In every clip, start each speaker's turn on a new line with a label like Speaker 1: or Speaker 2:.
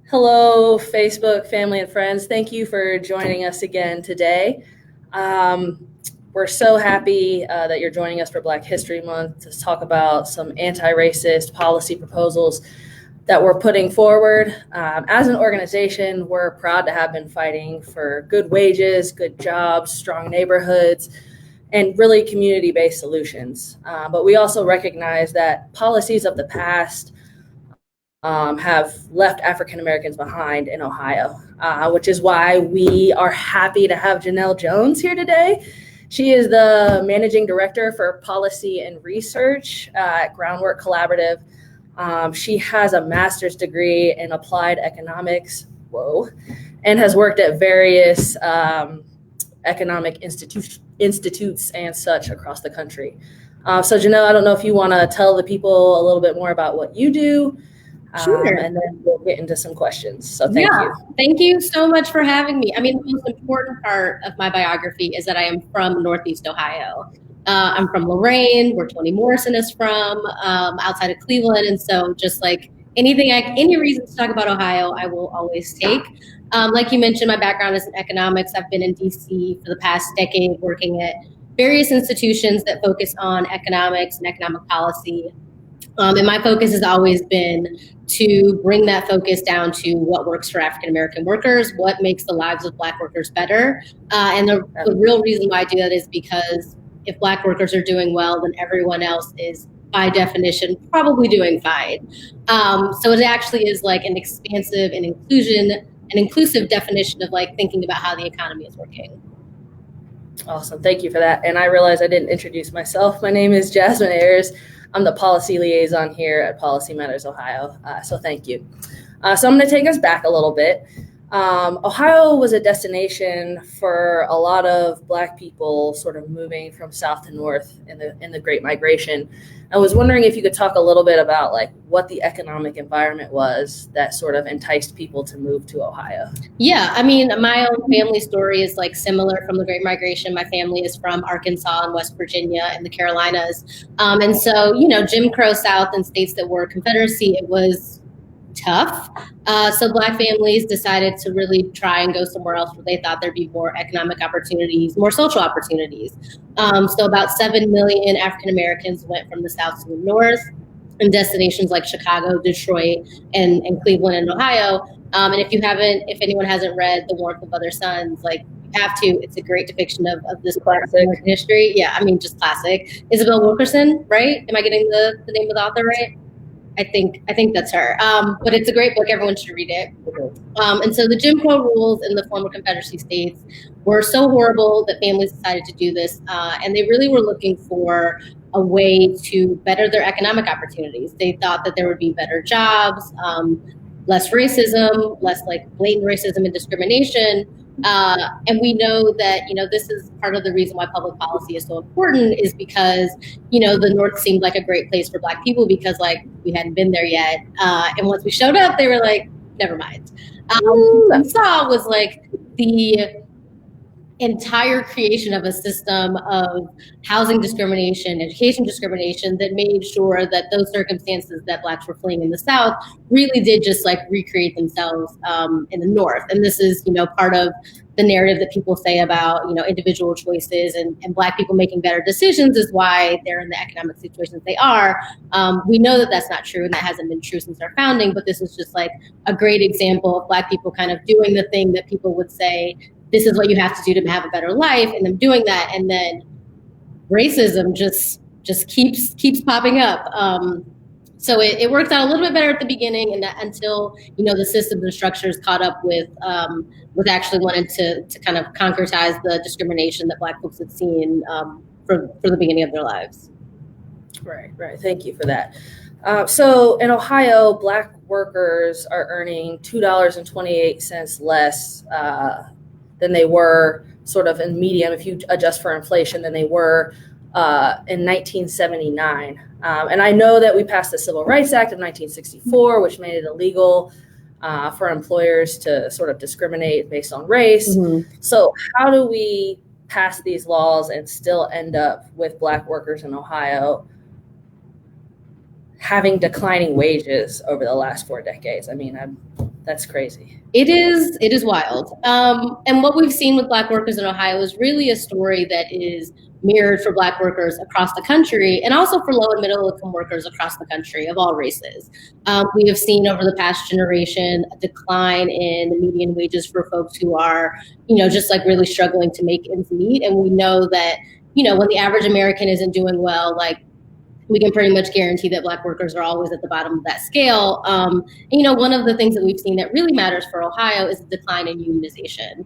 Speaker 1: Hello, Facebook family and friends. Thank you for joining us again today. Um, we're so happy that you're joining us for Black History Month to talk about some anti-racist policy proposals that we're putting forward. As an organization, we're proud to have been fighting for good wages, good jobs, strong neighborhoods, and really community-based solutions. But we also recognize that policies of the past have left African Americans behind in Ohio, which is why we are happy to have Janelle Jones here today. She is the managing director for policy and research at Groundwork Collaborative. She has a master's degree in applied economics, and has worked at various economic institutes and such across the country. So Janelle, I don't know if you want to tell the people a little bit more about what you do.
Speaker 2: Sure.
Speaker 1: And then we'll get into some questions. So thank you.
Speaker 2: Thank you so much for having me. I mean, the most important part of my biography is that I am from Northeast Ohio. I'm from Lorain, where Toni Morrison is from, outside of Cleveland. And so just like any reason to talk about Ohio, I will always take. Like you mentioned, my background is in economics. I've been in DC for the past decade working at various institutions that focus on economics and economic policy. And my focus has always been to bring that focus down to what works for African American workers, what makes the lives of Black workers better. And the real reason why I do that is because if Black workers are doing well, then everyone else is, by definition, probably doing fine. So it actually is like an expansive and inclusive definition of like thinking about how the economy is working.
Speaker 1: Awesome. Thank you for that. And I realized I didn't introduce myself. My name is Jasmine Ayers. I'm the policy liaison here at Policy Matters Ohio. So thank you. So I'm going to take us back a little bit. Ohio was a destination for a lot of Black people sort of moving from south to north in the Great Migration. I was wondering if you could talk a little bit about like what the economic environment was that sort of enticed people to move to Ohio.
Speaker 2: Yeah, I mean, my own family story is like similar from the Great Migration. My family is from Arkansas and West Virginia and the Carolinas. And so, Jim Crow South and states that were Confederacy, it was tough. So Black families decided to really try and go somewhere else where they thought there'd be more economic opportunities, more social opportunities. So about 7 million African Americans went from the South to the North in destinations like Chicago, Detroit, and Cleveland and Ohio. And if anyone hasn't read The Warmth of Other Suns, like you have to, it's a great depiction of this classic history. Yeah, I mean, just classic. Isabel Wilkerson, right? Am I getting the name of the author right? I think that's her. But it's a great book. Everyone should read it. And so the Jim Crow rules in the former Confederacy states were so horrible that families decided to do this. And they really were looking for a way to better their economic opportunities. They thought that there would be better jobs, less racism, less like blatant racism and discrimination. And we know that, this is part of the reason why public policy is so important is because, the North seemed like a great place for Black people because like we hadn't been there yet. And once we showed up, they were like, never mind. What we saw was like the entire creation of a system of housing discrimination, education discrimination that made sure that those circumstances that Blacks were fleeing in the South really did just like recreate themselves in the North. And this is, part of the narrative that people say about, individual choices and Black people making better decisions is why they're in the economic situations they are. We know that that's not true and that hasn't been true since our founding, but this is just like a great example of Black people kind of doing the thing that people would say, this is what you have to do to have a better life, and them doing that, and then racism just keeps popping up. So it worked out a little bit better at the beginning, and until the systems and structures caught up with actually wanting to kind of concretize the discrimination that Black folks had seen for the beginning of their lives.
Speaker 1: Right. Thank you for that. So in Ohio, Black workers are earning $2.28 less than they were sort of in medium, if you adjust for inflation, than they were in 1979. And I know that we passed the Civil Rights Act of 1964, which made it illegal for employers to sort of discriminate based on race. Mm-hmm. So how do we pass these laws and still end up with Black workers in Ohio having declining wages over the last 4 decades? I mean, That's crazy.
Speaker 2: It is wild. And what we've seen with Black workers in Ohio is really a story that is mirrored for Black workers across the country, and also for low and middle income workers across the country of all races. We have seen over the past generation a decline in median wages for folks who are, just like really struggling to make ends meet. And we know that, when the average American isn't doing well, like, we can pretty much guarantee that Black workers are always at the bottom of that scale. One of the things that we've seen that really matters for Ohio is the decline in unionization.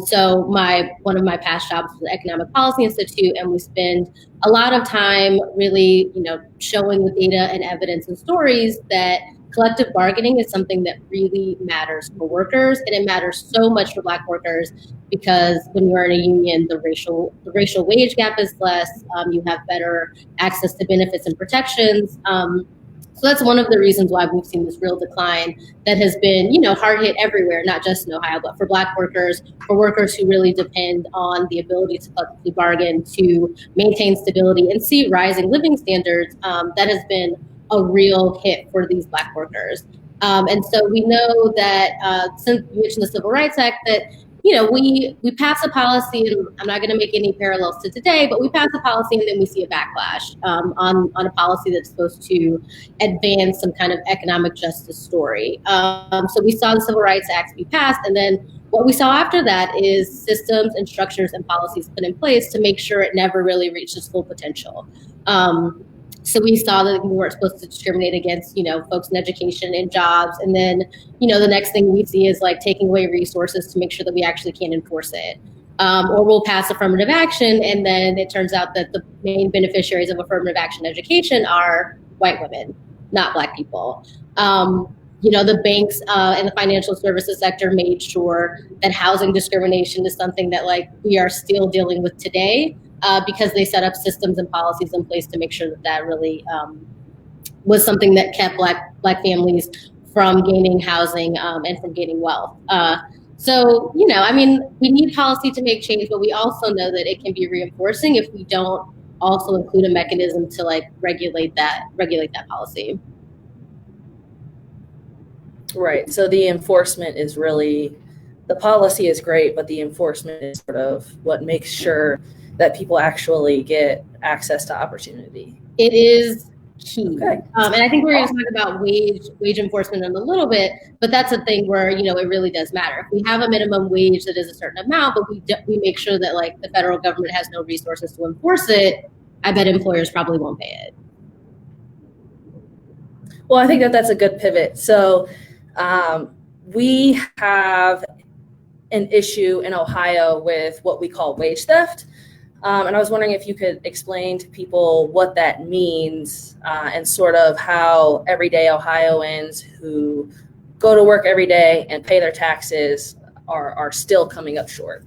Speaker 2: So one of my past jobs was the Economic Policy Institute, and we spend a lot of time really, showing with data and evidence and stories that collective bargaining is something that really matters for workers, and it matters so much for Black workers because when you're in a union, the racial wage gap is less. You have better access to benefits and protections. So that's one of the reasons why we've seen this real decline that has been, hard hit everywhere, not just in Ohio, but for Black workers, for workers who really depend on the ability to collectively bargain, to maintain stability and see rising living standards. That has been a real hit for these Black workers. And so we know that since you mentioned the Civil Rights Act, that we pass a policy, and I'm not going to make any parallels to today, but we pass a policy and then we see a backlash on a policy that's supposed to advance some kind of economic justice story. So we saw the Civil Rights Act be passed, and then what we saw after that is systems and structures and policies put in place to make sure it never really reached its full potential. So we saw that we weren't supposed to discriminate against, folks in education and jobs. And then, the next thing we see is like taking away resources to make sure that we actually can enforce it. Or we'll pass affirmative action, and then it turns out that the main beneficiaries of affirmative action education are white women, not Black people. The banks and the financial services sector made sure that housing discrimination is something that we are still dealing with today. Because they set up systems and policies in place to make sure that really was something that kept Black families from gaining housing and from gaining wealth. So, we need policy to make change, but we also know that it can be reinforcing if we don't also include a mechanism to regulate that policy.
Speaker 1: Right. So the enforcement is really, the policy is great, but the enforcement is sort of what makes sure that people actually get access to opportunity.
Speaker 2: It is key.
Speaker 1: Okay.
Speaker 2: And I think we're going to talk about wage enforcement in a little bit, but that's a thing where, it really does matter. If we have a minimum wage that is a certain amount, but we make sure that the federal government has no resources to enforce it, I bet employers probably won't pay it.
Speaker 1: Well, I think that's a good pivot. So we have an issue in Ohio with what we call wage theft. And I was wondering if you could explain to people what that means and sort of how everyday Ohioans who go to work every day and pay their taxes are still coming up short.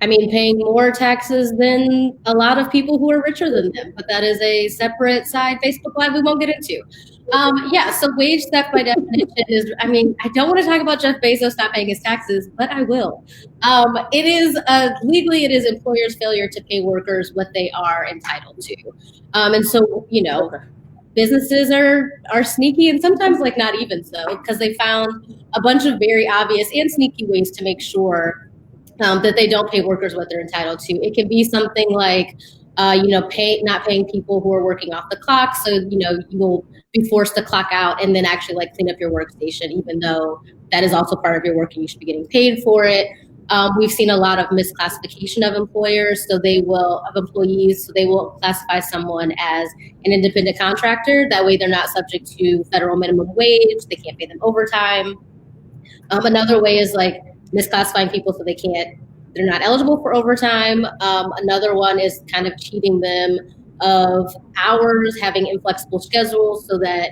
Speaker 2: Paying more taxes than a lot of people who are richer than them, but that is a separate side Facebook Live we won't get into. So wage theft by definition is, I don't want to talk about Jeff Bezos not paying his taxes, but I will. It is legally, it is employers' failure to pay workers what they are entitled to. And so, businesses are sneaky, and sometimes not even so, because they found a bunch of very obvious and sneaky ways to make sure that they don't pay workers what they're entitled to. It can be something like, not paying people who are working off the clock. So, you'll be forced to clock out and then actually clean up your workstation, even though that is also part of your work and you should be getting paid for it. We've seen a lot of misclassification of employees. So they will classify someone as an independent contractor. That way they're not subject to federal minimum wage. They can't pay them overtime. Another way is misclassifying people so they're not eligible for overtime. Another one is kind of cheating them of hours, having inflexible schedules so that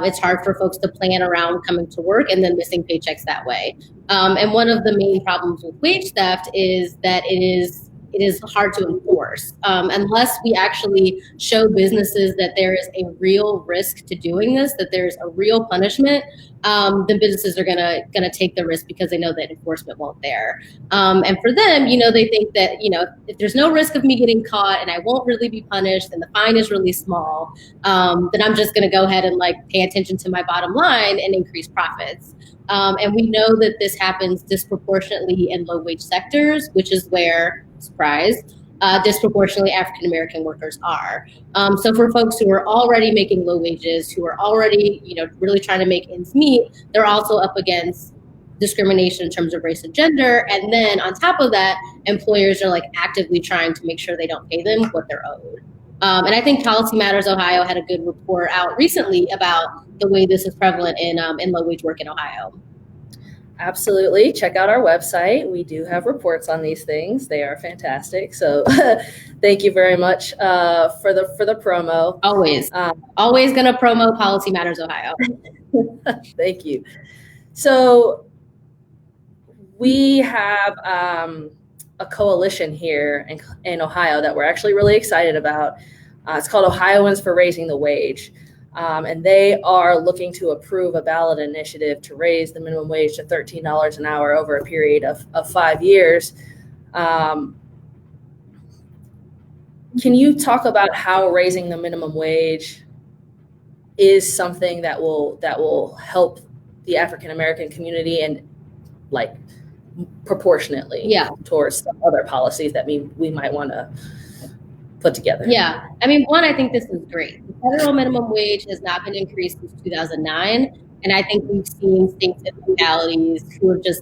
Speaker 2: it's hard for folks to plan around coming to work and then missing paychecks that way. And one of the main problems with wage theft is that it is hard to enforce. workforce. Unless we actually show businesses that there is a real risk to doing this, that there's a real punishment, then businesses are gonna take the risk because they know that enforcement won't there. And for them, they think that, if there's no risk of me getting caught and I won't really be punished and the fine is really small, then I'm just gonna go ahead and pay attention to my bottom line and increase profits. And we know that this happens disproportionately in low wage sectors, which is where, surprise, disproportionately African American workers are. So for folks who are already making low wages, who are already, really trying to make ends meet, they're also up against discrimination in terms of race and gender. And then on top of that, employers are actively trying to make sure they don't pay them what they're owed. And I think Policy Matters Ohio had a good report out recently about the way this is prevalent in low wage work in Ohio.
Speaker 1: Absolutely. Check out our website. We do have reports on these things. They are fantastic. So thank you very much for the promo.
Speaker 2: Always going to promo Policy Matters Ohio.
Speaker 1: Thank you. So we have a coalition here in Ohio that we're actually really excited about. It's called Ohioans for Raising the Wage. And they are looking to approve a ballot initiative to raise the minimum wage to $13 an hour over a period of 5 years. Can you talk about how raising the minimum wage is something that will help the African American community and proportionately towards some other policies that we might want to put together?
Speaker 2: Yeah. One, I think this is great. The federal minimum wage has not been increased since 2009. And I think we've seen states and localities who have just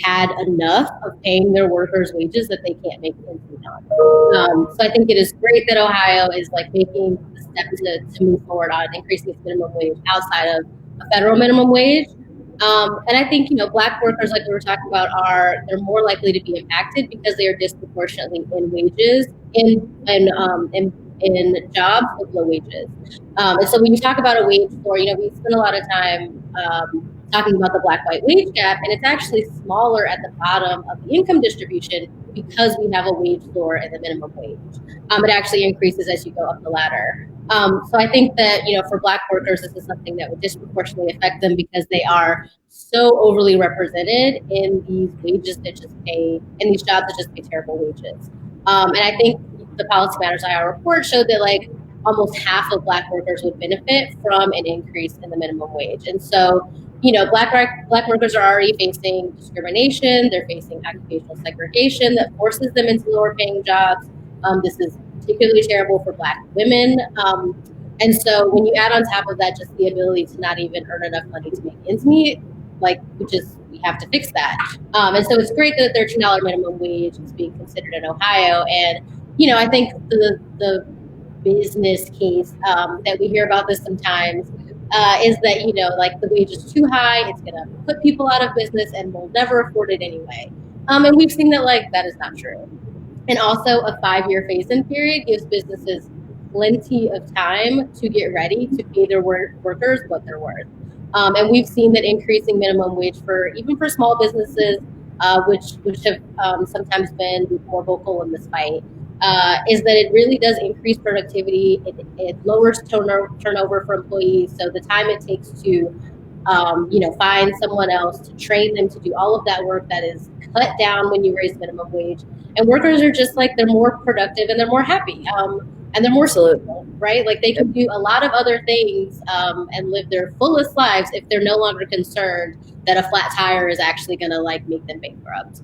Speaker 2: had enough of paying their workers wages that they can't make ends meet on. So I think it is great that Ohio is making the step to move forward on increasing its minimum wage outside of a federal minimum wage. And I think, Black workers, like we were talking about, they're more likely to be impacted because they are disproportionately in wages in jobs with low wages. And so when you talk about a wage floor, we spend a lot of time talking about the black-white wage gap, and it's actually smaller at the bottom of the income distribution because we have a wage floor and the minimum wage. It actually increases as you go up the ladder. So I think that, for Black workers, this is something that would disproportionately affect them because they are so overly represented in these wages that just pay, in these jobs that just pay terrible wages. And I think the Policy Matters Ohio report showed that almost half of Black workers would benefit from an increase in the minimum wage. And so, Black workers are already facing discrimination. They're facing occupational segregation that forces them into lower paying jobs. This is particularly terrible for Black women. And so when you add on top of that just the ability to not even earn enough money to make ends meet, we have to fix that. And so it's great that the $13 minimum wage is being considered in Ohio. And, I think the business case that we hear about this sometimes is that, the wage is too high, it's going to put people out of business and we'll never afford it anyway. And we've seen that that is not true. And also a 5-year phase-in period gives businesses plenty of time to get ready to pay their workers what they're worth. And we've seen that increasing minimum wage even for small businesses, which have sometimes been more vocal in this fight, is that it really does increase productivity. It lowers turnover for employees. So the time it takes to find someone else, to train them to do all of that work, that is cut down when you raise minimum wage. And workers are just they're more productive and they're more happy. And they're more soluble, right? They can do a lot of other things and live their fullest lives if they're no longer concerned that a flat tire is actually going to make them bankrupt.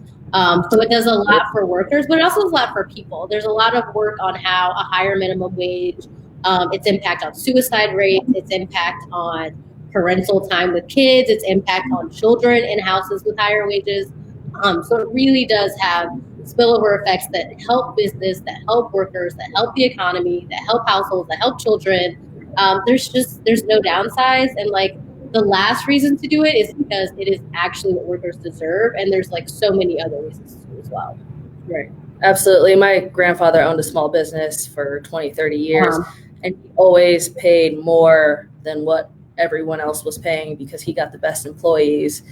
Speaker 2: So it does a lot for workers, but it also does a lot for people. There's a lot of work on how a higher minimum wage, its impact on suicide rates, its impact on parental time with kids, its impact on children in houses with higher wages. So it really does have spillover effects that help business, that help workers, that help the economy, that help households, that help children. There's no downsides. And the last reason to do it is because it is actually what workers deserve. And there's so many other reasons to do as well.
Speaker 1: Right. Absolutely. My grandfather owned a small business for 20, 30 years, and he always paid more than what everyone else was paying because he got the best employees.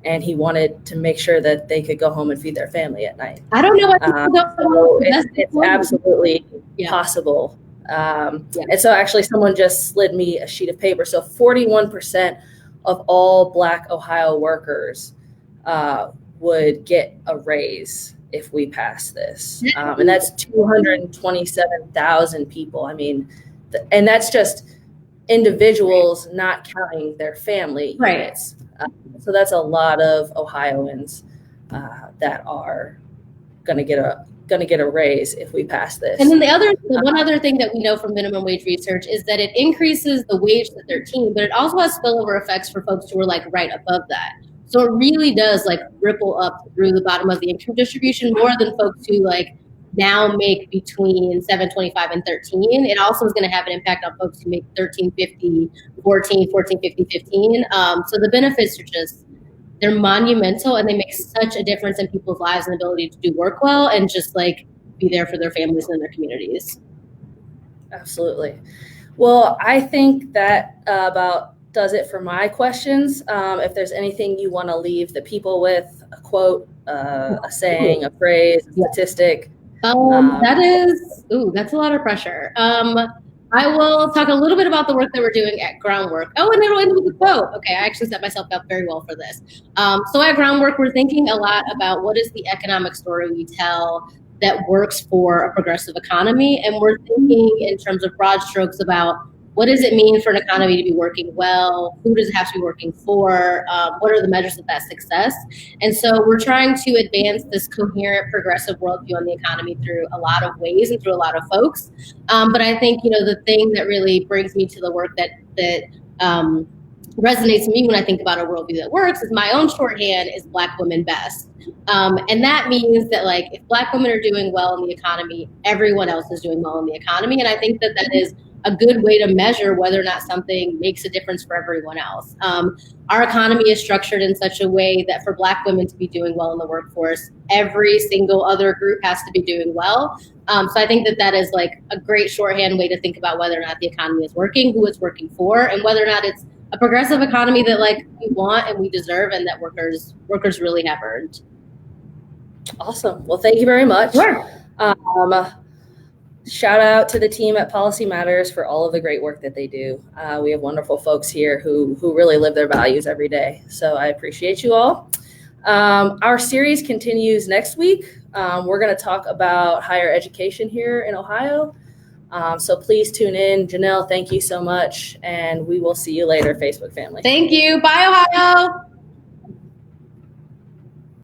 Speaker 1: and he wanted to make sure that they could go home and feed their family at night.
Speaker 2: I don't know what people don't
Speaker 1: so it's absolutely possible. And so actually someone just slid me a sheet of paper. So 41% of all Black Ohio workers would get a raise if we pass this. And that's 227,000 people. I mean, and that's just individuals, not counting their family units. So that's a lot of Ohioans that are going to get a raise if we pass this.
Speaker 2: And then the one other thing that we know from minimum wage research is that it increases the wage that they're team, but it also has spillover effects for folks who are like right above that. So it really does like ripple up through the bottom of the income distribution more than folks who like now make between $725 and $13. It also is going to have an impact on folks who make $1350, $1450, $15. So the benefits are they're monumental, and they make such a difference in people's lives and ability to do work well and just like be there for their families and their communities.
Speaker 1: Absolutely. Well, I think that about does it for my questions. If there's anything you want to leave the people with, a quote, a saying, a phrase, a statistic.
Speaker 2: That's a lot of pressure. I will talk a little bit about the work that we're doing at Groundwork. Oh, and it'll end with a quote. Okay, I actually set myself up very well for this. So at Groundwork, we're thinking a lot about what is the economic story we tell that works for a progressive economy. And we're thinking in terms of broad strokes about what does it mean for an economy to be working well? Who does it have to be working for? What are the measures of that success? And so we're trying to advance this coherent, progressive worldview on the economy through a lot of ways and through a lot of folks. But I think, the thing that really brings me to the work that resonates to me when I think about a worldview that works is my own shorthand is Black women best. And that means that like if Black women are doing well in the economy, everyone else is doing well in the economy. And I think that is a good way to measure whether or not something makes a difference for everyone else. Our economy is structured in such a way that for Black women to be doing well in the workforce, every single other group has to be doing well. So I think that is like a great shorthand way to think about whether or not the economy is working, who it's working for, and whether or not it's a progressive economy that like we want and we deserve and that workers really have earned.
Speaker 1: Awesome. Well, thank you very much.
Speaker 2: Sure.
Speaker 1: Shout out to the team at Policy Matters for all of the great work that they do. We have wonderful folks here who really live their values every day. So I appreciate you all. Our series continues next week. We're going to talk about higher education here in Ohio. So please tune in. Janelle, thank you so much. And we will see you later, Facebook family.
Speaker 2: Thank you. Bye, Ohio.